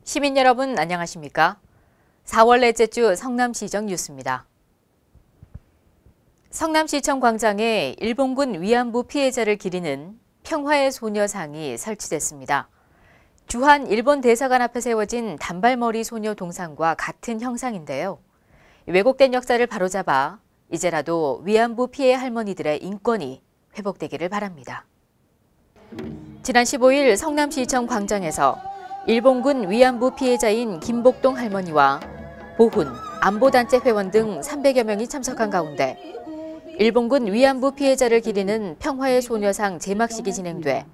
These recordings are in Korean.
시민 여러분 안녕하십니까? 4월 넷째 주 성남시정 뉴스입니다. 성남시청 광장에 일본군 위안부 피해자를 기리는 평화의 소녀상이 설치됐습니다. 주한 일본 대사관 앞에 세워진 단발머리 소녀 동상과 같은 형상인데요. 왜곡된 역사를 바로잡아 이제라도 위안부 피해 할머니들의 인권이 회복되기를 바랍니다. 지난 15일 성남시청 광장에서 일본군 위안부 피해자인 김복동 할머니와 보훈, 안보단체 회원 등 300여 명이 참석한 가운데 일본군 위안부 피해자를 기리는 평화의 소녀상 제막식이 진행돼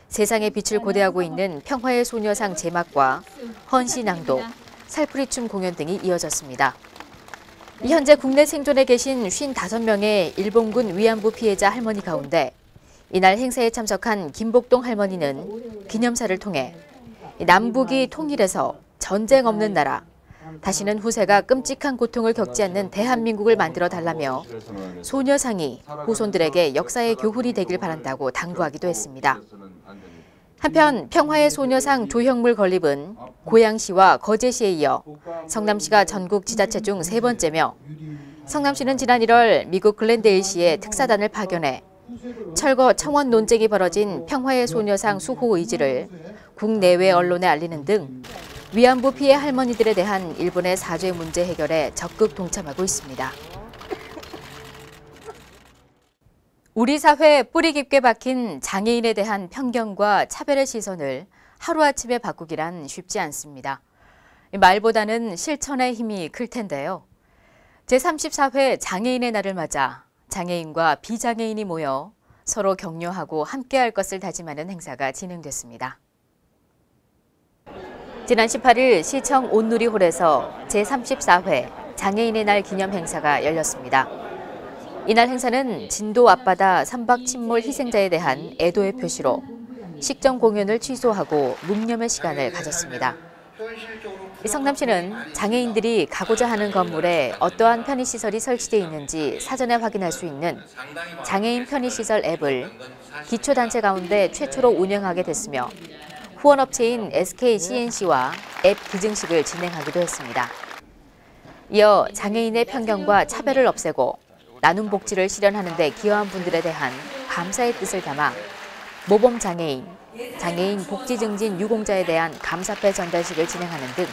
세상의 빛을 고대하고 있는 평화의 소녀상 제막과 헌시 낭독, 살풀이춤 공연 등이 이어졌습니다. 현재 국내 생존해 계신 55명의 일본군 위안부 피해자 할머니 가운데 이날 행사에 참석한 김복동 할머니는 기념사를 통해 남북이 통일해서 전쟁 없는 나라, 다시는 후세가 끔찍한 고통을 겪지 않는 대한민국을 만들어 달라며 소녀상이 후손들에게 역사의 교훈이 되길 바란다고 당부하기도 했습니다. 한편 평화의 소녀상 조형물 건립은 고양시와 거제시에 이어 성남시가 전국 지자체 중 세 번째며 성남시는 지난 1월 미국 글렌데일시에 특사단을 파견해 철거 청원 논쟁이 벌어진 평화의 소녀상 수호 의지를 국내외 언론에 알리는 등 위안부 피해 할머니들에 대한 일본의 사죄 문제 해결에 적극 동참하고 있습니다. 우리 사회에 뿌리 깊게 박힌 장애인에 대한 편견과 차별의 시선을 하루아침에 바꾸기란 쉽지 않습니다. 말보다는 실천의 힘이 클 텐데요. 제34회 장애인의 날을 맞아 장애인과 비장애인이 모여 서로 격려하고 함께할 것을 다짐하는 행사가 진행됐습니다. 지난 18일 시청 온누리홀에서 제34회 장애인의 날 기념 행사가 열렸습니다. 이날 행사는 진도 앞바다 선박 침몰 희생자에 대한 애도의 표시로 식전 공연을 취소하고 묵념의 시간을 가졌습니다. 성남시는 장애인들이 가고자 하는 건물에 어떠한 편의시설이 설치되어 있는지 사전에 확인할 수 있는 장애인 편의시설 앱을 기초단체 가운데 최초로 운영하게 됐으며 후원업체인 SKCNC와 앱 기증식을 진행하기도 했습니다. 이어 장애인의 편견과 차별을 없애고 나눔 복지를 실현하는 데 기여한 분들에 대한 감사의 뜻을 담아 모범장애인, 장애인 복지 증진 유공자에 대한 감사패 전달식을 진행하는 등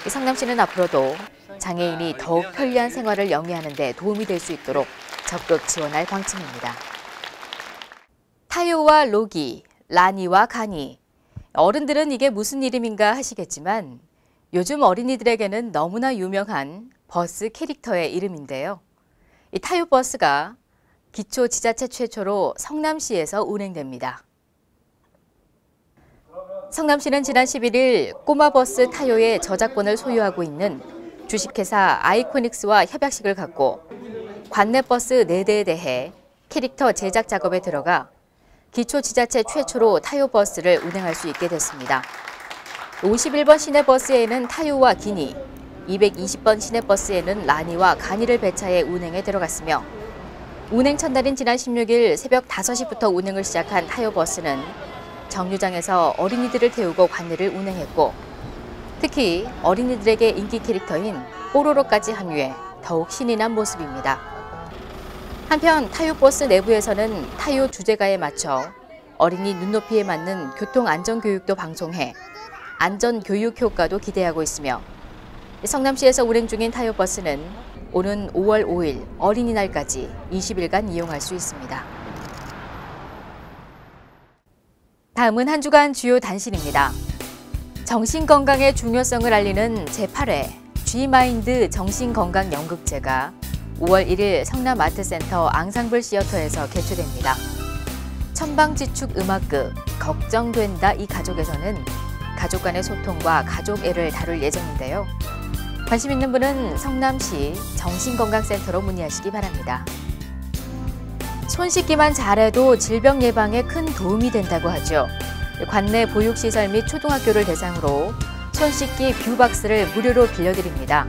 성남시는 앞으로도 장애인이 더욱 편리한 생활을 영위하는 데 도움이 될 수 있도록 적극 지원할 방침입니다. 타요와 로기, 라니와 가니. 어른들은 이게 무슨 이름인가 하시겠지만 요즘 어린이들에게는 너무나 유명한 버스 캐릭터의 이름인데요. 이 타요 버스가 기초 지자체 최초로 성남시에서 운행됩니다. 성남시는 지난 11일 꼬마버스 타요의 저작권을 소유하고 있는 주식회사 아이코닉스와 협약식을 갖고 관내버스 4대에 대해 캐릭터 제작 작업에 들어가 기초 지자체 최초로 타요 버스를 운행할 수 있게 됐습니다. 51번 시내버스에는 타요와 기니, 220번 시내버스에는 라니와 가니를 배차해 운행에 들어갔으며 운행 첫날인 지난 16일 새벽 5시부터 운행을 시작한 타요 버스는 정류장에서 어린이들을 태우고 관내를 운행했고 특히 어린이들에게 인기 캐릭터인 뽀로로까지 함유해 더욱 신이 난 모습입니다. 한편 타요 버스 내부에서는 타요 주제가에 맞춰 어린이 눈높이에 맞는 교통안전교육도 방송해 안전교육 효과도 기대하고 있으며 성남시에서 운행 중인 타요 버스는 오는 5월 5일 어린이날까지 20일간 이용할 수 있습니다. 다음은 한 주간 주요 단신입니다. 정신건강의 중요성을 알리는 제8회 G마인드 정신건강연극제가 5월 1일 성남아트센터 앙상블 시어터에서 개최됩니다. 천방지축 음악극 걱정된다 이 가족에서는 가족 간의 소통과 가족애를 다룰 예정인데요. 관심 있는 분은 성남시 정신건강센터로 문의하시기 바랍니다. 손 씻기만 잘해도 질병 예방에 큰 도움이 된다고 하죠. 관내 보육시설 및 초등학교를 대상으로 손 씻기 뷰박스를 무료로 빌려드립니다.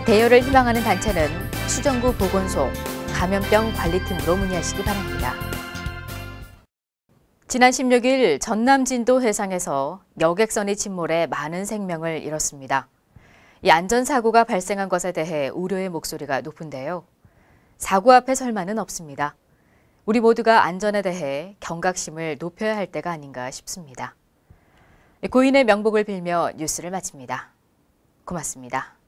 대여를 희망하는 단체는 수정구 보건소 감염병 관리팀으로 문의하시기 바랍니다. 지난 16일 전남 진도 해상에서 여객선이 침몰해 많은 생명을 잃었습니다. 이 안전사고가 발생한 것에 대해 우려의 목소리가 높은데요. 사고 앞에 설마는 없습니다. 우리 모두가 안전에 대해 경각심을 높여야 할 때가 아닌가 싶습니다. 고인의 명복을 빌며 뉴스를 마칩니다. 고맙습니다.